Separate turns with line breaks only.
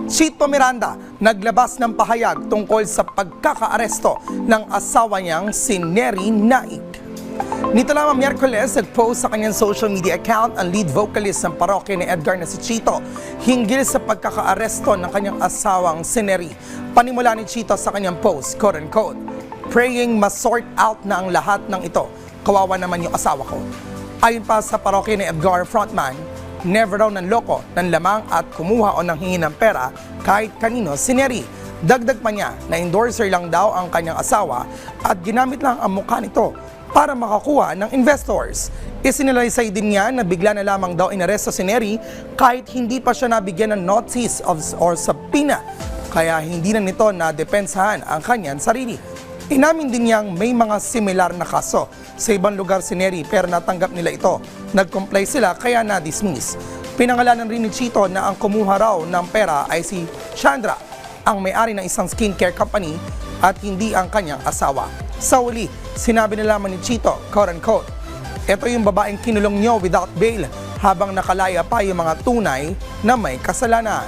Chito Miranda naglabas ng pahayag tungkol sa pagkakaaresto ng asawa niyang si Neri Naik. Nito lamang Miyerkules, nag-post sa kanyang social media account ang lead vocalist ng parokya ni Edgar na si Chito hinggil sa pagkakaaresto ng kanyang asawang si Neri. Panimula ni Chito sa kanyang post, quote-unquote, "Praying ma-sort out na ang lahat ng ito. Kawawa naman yung asawa ko." Ayon pa sa parokya ni Edgar frontman, never raw nanloko, nanlamang at kumuha o nanghingi ng pera kahit kanino si Neri. Dagdag pa niya na endorser lang daw ang kanyang asawa at ginamit lang ang mukha nito para makakuha ng investors. Isinalaysay din niya na bigla na lamang daw inaresto si Neri kahit hindi pa siya nabigyan ng notice or subpoena, kaya hindi na nito nadepensahan ang kanyang sarili. Inamin din niyang may mga similar na kaso sa ibang lugar si Neri pero natanggap nila ito. Nag-comply sila kaya na-dismiss. Pinangalanan rin ni Chito na ang kumuha raw ng pera ay si Chandra, ang may-ari ng isang skincare company at hindi ang kanyang asawa. Sa uli, sinabi na lamang ni Chito, quote-unquote, "Ito yung babaeng kinulong niyo without bail habang nakalaya pa yung mga tunay na may kasalanan."